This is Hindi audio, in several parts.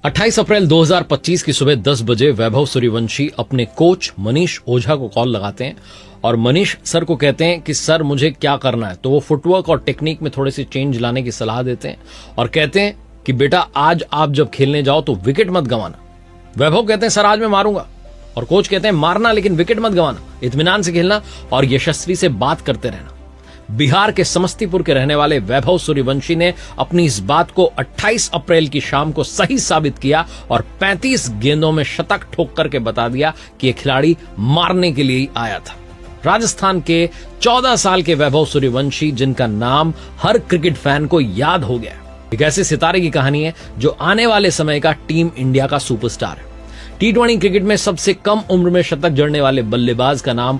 28 अप्रैल 2025 की सुबह 10 बजे वैभव सूर्यवंशी अपने कोच मनीष ओझा को कॉल लगाते हैं और मनीष सर को कहते हैं कि सर मुझे क्या करना है। तो वो फुटवर्क और टेक्निक में थोड़ी सी चेंज लाने की सलाह देते हैं और कहते हैं कि बेटा आज आप जब खेलने जाओ तो विकेट मत गंवाना। वैभव कहते हैं सर आज मैं मारूंगा, और कोच कहते हैं मारना लेकिन विकेट मत गंवाना, इत्मीनान से खेलना और यशस्वी से बात करते रहना। बिहार के समस्तीपुर के रहने वाले वैभव सूर्यवंशी ने अपनी इस बात को 28 अप्रैल की शाम को सही साबित किया और 35 गेंदों में शतक ठोक करके बता दिया कि यह खिलाड़ी मारने के लिए ही आया था। राजस्थान के 14 साल के वैभव सूर्यवंशी, जिनका नाम हर क्रिकेट फैन को याद हो गया, एक ऐसे सितारे की कहानी है जो आने वाले समय का टीम इंडिया का सुपरस्टार है। टी20 क्रिकेट में सबसे कम उम्र में शतक जड़ने वाले बल्लेबाज का नाम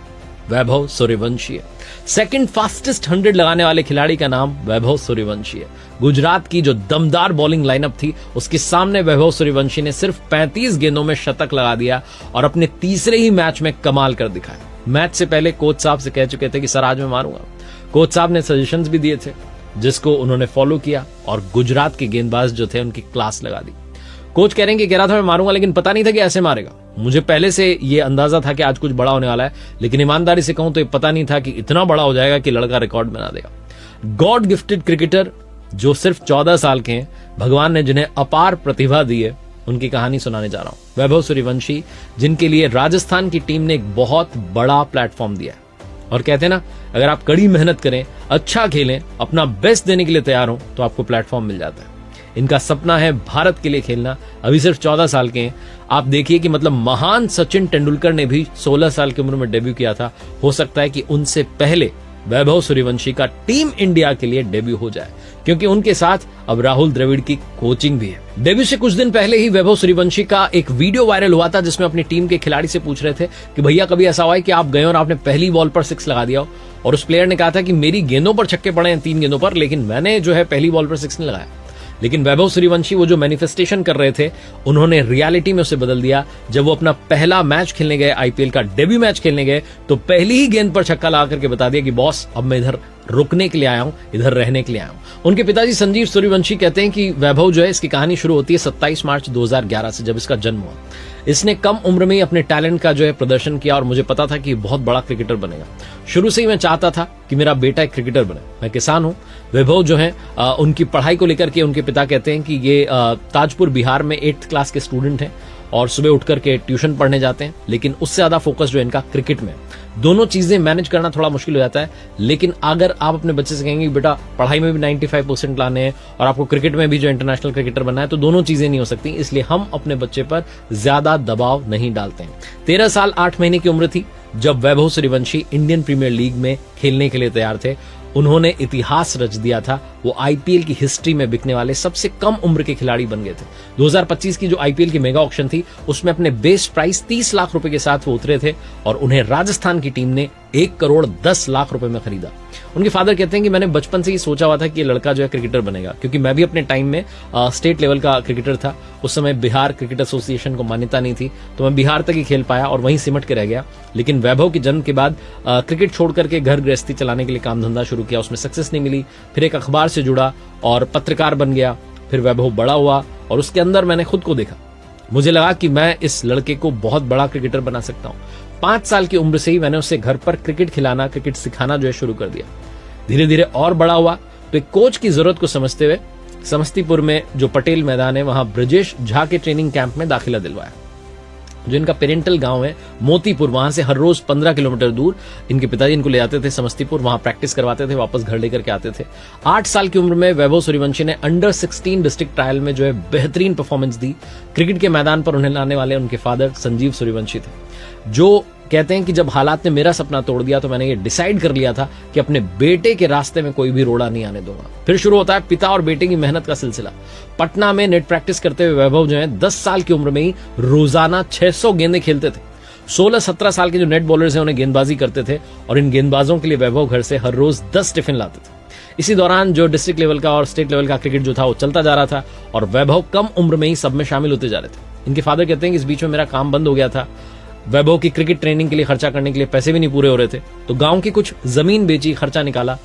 वैभव सूर्यवंशी है। सेकंड फास्टेस्ट 100 लगाने वाले खिलाड़ी का नाम वैभव सूर्यवंशी है। गुजरात की जो दमदार बॉलिंग लाइनअप थी उसके सामने वैभव सूर्यवंशी ने सिर्फ 35 गेंदों में शतक लगा दिया और अपने तीसरे ही मैच में कमाल कर दिखाया। मैच से पहले कोच साहब से कह चुके थे कि सर आज मैं मारूंगा। कोच साहब ने सजेशंस भी दिए थे जिसको उन्होंने फॉलो किया और गुजरात के गेंदबाज जो थे उनकी क्लास लगा दी। कोच कह रहे हैं कि कह रहा था मैं मारूंगा लेकिन पता नहीं था कि ऐसे मारेगा। मुझे पहले से ये अंदाजा था कि आज कुछ बड़ा होने वाला है, लेकिन ईमानदारी से कहूं तो ये पता नहीं था कि इतना बड़ा हो जाएगा कि लड़का रिकॉर्ड बना देगा। गॉड गिफ्टेड क्रिकेटर जो सिर्फ 14 साल के हैं, भगवान ने जिन्हें अपार प्रतिभा दी है, उनकी कहानी सुनाने जा रहा हूं। वैभव सूर्यवंशी, जिनके लिए राजस्थान की टीम ने एक बहुत बड़ा प्लेटफॉर्म दिया है और कहते हैं ना, अगर आप कड़ी मेहनत करें, अच्छा खेलें, अपना बेस्ट देने के लिए तैयार हो तो आपको प्लेटफॉर्म मिल जाता है। इनका सपना है भारत के लिए खेलना। अभी सिर्फ 14 साल के हैं। आप देखिए कि मतलब महान सचिन तेंदुलकर ने भी 16 साल की उम्र में डेब्यू किया था। हो सकता है कि उनसे पहले वैभव सूर्यवंशी का टीम इंडिया के लिए डेब्यू हो जाए, क्योंकि उनके साथ अब राहुल द्रविड़ की कोचिंग भी है। डेब्यू से कुछ दिन पहले ही वैभव सूर्यवंशी का एक वीडियो वायरल हुआ था जिसमें अपनी टीम के खिलाड़ी से पूछ रहे थे कि भैया कभी ऐसा हुआ है कि आप गए और आपने पहली बॉल पर 6 लगा दिया हो, और उस प्लेयर ने कहा था कि मेरी गेंदों पर छक्के पड़े हैं 3 गेंदों पर, लेकिन मैंने जो है पहली बॉल पर 6 नहीं लगाया। लेकिन वैभव सूर्यवंशी वो जो मैनिफेस्टेशन कर रहे थे उन्होंने रियलिटी में उसे बदल दिया। जब वो अपना पहला मैच खेलने गए, आईपीएल का डेब्यू मैच खेलने गए, तो पहली ही गेंद पर छक्का लगा करके बता दिया कि बॉस अब मैं इधर रुकने के लिए आया हूं, इधर रहने के लिए आया हूं। उनके पिताजी संजीव सूर्यवंशी कहते हैं कि वैभव जो है, इसकी कहानी शुरू होती है 27 मार्च 2011 से, जब इसका जन्म हुआ। इसने कम उम्र में ही अपने टैलेंट का जो है प्रदर्शन किया और मुझे पता था कि बहुत बड़ा क्रिकेटर बनेगा। शुरू से ही मैं चाहता था कि मेरा बेटा एक क्रिकेटर बने। मैं किसान हूं। वैभव जो है उनकी पढ़ाई को लेकर के उनके पिता कहते हैं कि ये ताजपुर बिहार में 8th क्लास के स्टूडेंट हैं और सुबह उठ करके ट्यूशन पढ़ने जाते हैं, लेकिन उससे ज्यादा फोकस जो इनका क्रिकेट में। दोनों चीजें मैनेज करना थोड़ा मुश्किल हो जाता है, लेकिन अगर आप अपने बच्चे से कहेंगे कि बेटा पढ़ाई में भी 95% लाने हैं और आपको क्रिकेट में भी जो इंटरनेशनल क्रिकेटर बनना है, तो दोनों चीजें नहीं हो सकती। इसलिए हम अपने बच्चे पर ज्यादा दबाव नहीं डालते हैं। 13 साल 8 महीने की उम्र थी जब Vaibhav Suryavanshi Indian premiere league में खेलने के लिए तैयार थे। उन्होंने इतिहास रच दिया था। वो आईपीएल की हिस्ट्री में बिकने वाले सबसे कम उम्र के खिलाड़ी बन गए थे। 2025 की जो आईपीएल की मेगा ऑक्शन थी उसमें अपने बेस प्राइस 30 लाख रुपए के साथ वो उतरे थे और उन्हें राजस्थान की टीम ने 1 करोड़ 10 लाख रुपए में खरीदा। उनके फादर कहते हैं कि मैंने बचपन से ही सोचा हुआ था कि ये लड़का जो है क्रिकेटर बनेगा, क्योंकि मैं भी अपने टाइम में स्टेट लेवल का क्रिकेटर था। उस समय बिहार क्रिकेट एसोसिएशन को मान्यता नहीं थी, तो मैं बिहार तक ही खेल पाया और वहीं सिमट के रह गया। लेकिन वैभव के जन्म के बाद क्रिकेट छोड़ करके घर गृहस्थी चलाने के लिए काम धंधा शुरू किया। उसमें सक्सेस नहीं मिली, फिर एक अखबार से जुड़ा और पत्रकार बन गया। फिर वैभव बड़ा हुआ और उसके अंदर मैंने खुद को देखा। मुझे लगा कि मैं इस लड़के को बहुत बड़ा क्रिकेटर बना सकता हूं। 5 साल की उम्र से ही मैंने उसे घर पर क्रिकेट खिलाना, क्रिकेट सिखाना जो है शुरू कर दिया। धीरे धीरे और बड़ा हुआ तो एक कोच की जरूरत को समझते हुए समस्तीपुर में जो पटेल मैदान है वहां ब्रजेश झा के ट्रेनिंग कैंप में दाखिला दिलवाया। जो इनका पेरेंटल गांव है मोतीपुर, वहां से हर रोज 15 किलोमीटर दूर इनके पिताजी इनको ले जाते थे समस्तीपुर, वहां प्रैक्टिस करवाते थे, वापस घर लेकर के आते थे। 8 साल की उम्र में वैभव सूर्यवंशी ने अंडर 16 डिस्ट्रिक्ट ट्रायल में जो है बेहतरीन परफॉर्मेंस दी। क्रिकेट के मैदान पर उन्हें लाने वाले उनके फादर संजीव सूर्यवंशी थे, जो कहते हैं कि जब हालात ने मेरा सपना तोड़ दिया तो मैंने ये डिसाइड कर लिया था कि अपने बेटे के रास्ते में कोई भी रोड़ा नहीं आने दूंगा। फिर शुरू होता है पिता और बेटे की मेहनत का सिलसिला। पटना में नेट प्रैक्टिस करते हुए वैभव जो है 10 साल की उम्र में ही रोजाना 600 गेंदें खेलते थे। 16-17 साल के जो नेट बॉलर्स हैं उन्हें गेंदबाजी करते थे और इन गेंदबाजों के लिए वैभव घर से हर रोज 10 टिफिन लाते थे। इसी दौरान जो डिस्ट्रिक्ट लेवल का और स्टेट लेवल का क्रिकेट जो था वो चलता जा रहा था और वैभव कम उम्र में ही सब में शामिल होते जा रहे थे। इनके फादर कहते हैं कि इस बीच में मेरा काम बंद हो गया था। वैभव की क्रिकेट ट्रेनिंग के लिए खर्चा करने के लिए पैसे भी नहीं पूरे हो रहे थे, तो गांव की कुछ जमीन बेची, खर्चा निकाला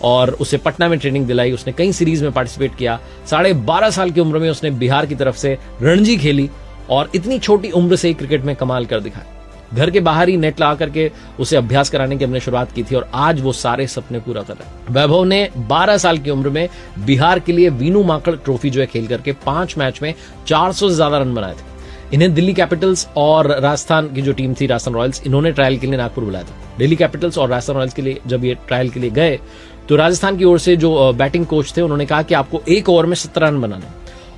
और उसे पटना में ट्रेनिंग दिलाई। उसने कई सीरीज में पार्टिसिपेट किया। 12.5 साल की उम्र में उसने बिहार की तरफ से रणजी खेली और इतनी छोटी उम्र से ही क्रिकेट में कमाल कर दिखाया। घर के बाहर ही नेट लगा करके उसे अभ्यास कराने की हमने शुरुआत की थी और आज वो सारे सपने पूरा कर रहा है। वैभव ने 12 साल की उम्र में बिहार के लिए वीनू माकड़ ट्रॉफी जो है खेल करके 5 मैच में 400 से ज्यादा रन बनाए थे। इन्हें दिल्ली कैपिटल्स और राजस्थान की जो टीम थी राजस्थान रॉयल्स, इन्होंने ट्रायल के लिए नागपुर बुलाया था। दिल्ली कैपिटल्स और राजस्थान रॉयल्स के लिए जब ये ट्रायल के लिए गए तो राजस्थान की ओर से जो बैटिंग कोच थे उन्होंने कहा कि आपको एक ओवर में 17 रन बनाना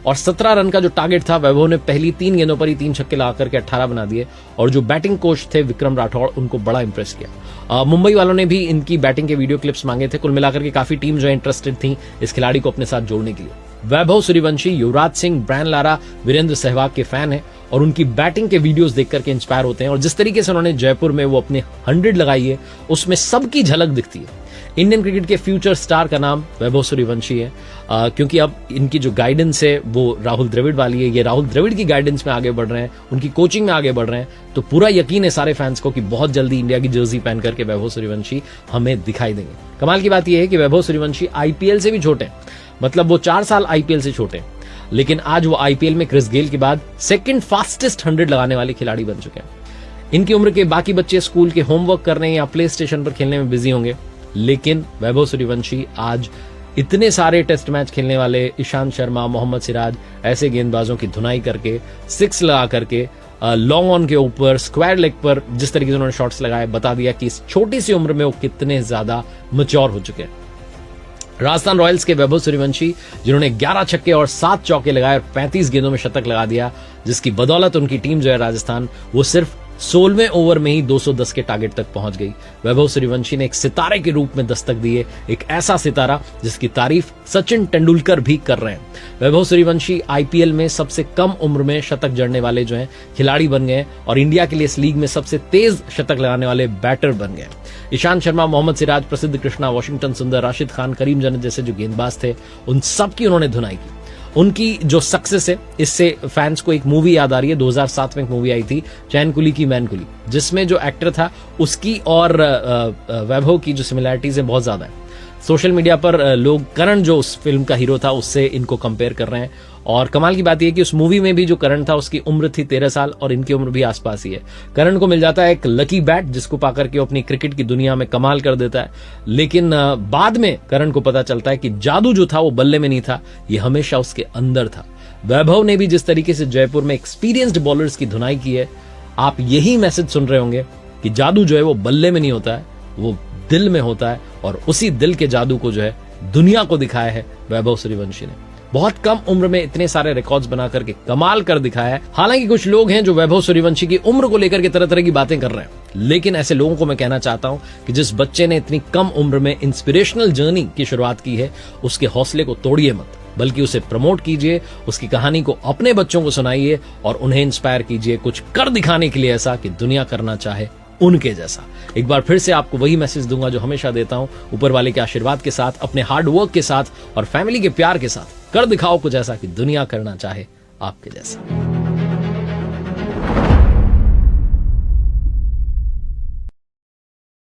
और 17 रन का जो टारगेट था वैभव ने पहली 3 गेंदों पर ही 3 छक्के लगा करके 18 बना दिए और जो बैटिंग कोच थे विक्रम राठौड़ उनको बड़ा इंप्रेस किया। मुंबई वालों ने भी इनकी बैटिंग के वीडियो क्लिप्स मांगे थे। कुल मिलाकर के काफी टीम जो है इंटरेस्टेड थी इस खिलाड़ी को अपने साथ जोड़ने के लिए। वैभव सूर्यवंशी युवराज सिंह, ब्रायन लारा, वीरेंद्र सहवाग के फैन है और उनकी बैटिंग के वीडियोस देख करके इंस्पायर होते हैं और जिस तरीके से उन्होंने जयपुर में वो अपने 100 लगाई है उसमें सबकी झलक दिखती है। इंडियन क्रिकेट के फ्यूचर स्टार का नाम वैभव सूर्यवंशी है क्योंकि अब इनकी जो गाइडेंस है वो राहुल द्रविड़ वाली है। ये राहुल द्रविड़ की गाइडेंस में आगे बढ़ रहे हैं, उनकी कोचिंग में आगे बढ़ रहे हैं। तो पूरा यकीन है सारे फैंस को कि बहुत जल्दी इंडिया की जर्सी पहन करके वैभव सूर्यवंशी हमें दिखाई देंगे। कमाल की बात यह है कि वैभव सूर्यवंशी आईपीएल से भी छोटे हैं, मतलब वो 4 साल आईपीएल से छोटे हैं, लेकिन आज वो आईपीएल में क्रिस गेल के बाद सेकंड फास्टेस्ट 100 लगाने वाले खिलाड़ी बन चुके हैं। इनकी उम्र के बाकी बच्चे स्कूल के होमवर्क करने या प्ले स्टेशन पर खेलने में बिजी होंगे, लेकिन वैभव सूर्यवंशी आज इतने सारे टेस्ट मैच खेलने वाले ईशांत शर्मा, मोहम्मद सिराज ऐसे गेंदबाजों की धुनाई करके 6 लगा करके लॉन्ग ऑन के ऊपर स्क्वायर लेग पर जिस तरीके से उन्होंने शॉट्स लगाए बता दिया कि इस छोटी सी उम्र में वो कितने ज्यादा मैच्योर हो चुके हैं। राजस्थान रॉयल्स के वैभव सूर्यवंशी जिन्होंने 11 छक्के और 7 चौके लगाए और 35 गेंदों में शतक लगा दिया, जिसकी बदौलत उनकी टीम जो है राजस्थान वो सिर्फ 16वें ओवर में ही 210 के टारगेट तक पहुंच गई। वैभव सूर्यवंशी ने एक सितारे के रूप में दस्तक दी है, एक ऐसा सितारा जिसकी तारीफ सचिन तेंदुलकर भी कर रहे हैं। वैभव सूर्यवंशी आईपीएल में सबसे कम उम्र में शतक जड़ने वाले जो हैं खिलाड़ी बन गए और इंडिया के लिए इस लीग में सबसे तेज शतक लगाने वाले बैटर बन गए। ईशांत शर्मा, मोहम्मद सिराज, प्रसिद्ध कृष्णा, वॉशिंगटन सुंदर, राशिद खान, करीम जन्नत जैसे जो गेंदबाज थे उन सब की उन्होंने धुनाई की। उनकी जो सक्सेस है इससे फैंस को एक मूवी याद आ रही है। 2007 में एक मूवी आई थी चैन कुली की मैन कुली, जिसमें जो एक्टर था उसकी और वैभव की जो सिमिलैरिटीज है बहुत ज्यादा है। सोशल मीडिया पर लोग करण जो उस फिल्म का हीरो था उससे इनको कंपेयर कर रहे हैं और कमाल की बात यह कि उस मूवी में भी जो करण था उसकी उम्र थी 13 साल और इनकी उम्र भी आसपास ही है। करण को मिल जाता है एक लकी बैट जिसको पाकर के वो अपनी क्रिकेट की दुनिया में कमाल कर देता है, लेकिन बाद में करण को पता चलता है कि जादू जो था वो बल्ले में नहीं था, ये हमेशा उसके अंदर था। वैभव ने भी जिस तरीके से जयपुर में एक्सपीरियंस्ड बॉलर्स की धुनाई की है, आप यही मैसेज सुन रहे होंगे कि जादू जो है वो बल्ले में नहीं होता है, वो दिल में होता है और उसी दिल के जादू को जो है दुनिया को दिखाया है वैभव सूर्यवंशी ने। बहुत कम उम्र में इतने सारे रिकॉर्ड्स बना करके कमाल कर दिखाया है। हालांकि कुछ लोग हैं जो वैभव सूर्यवंशी की उम्र को लेकर के तरह तरह की बातें कर रहे हैं, लेकिन ऐसे लोगों को मैं कहना चाहता हूं कि जिस बच्चे ने इतनी कम उम्र में इंस्पिरेशनल जर्नी की शुरुआत की है उसके हौसले को तोड़िए मत, बल्कि उसे प्रमोट कीजिए, उसकी कहानी को अपने बच्चों को सुनाइए और उन्हें इंस्पायर कीजिए कुछ कर दिखाने के लिए ऐसा कि दुनिया करना चाहे उनके जैसा। एक बार फिर से आपको वही मैसेज दूंगा जो हमेशा देता हूं, ऊपर वाले के आशीर्वाद के साथ, अपने हार्ड वर्क के साथ और फैमिली के प्यार के साथ कर दिखाओ कुछ ऐसा कि दुनिया करना चाहे आपके जैसा।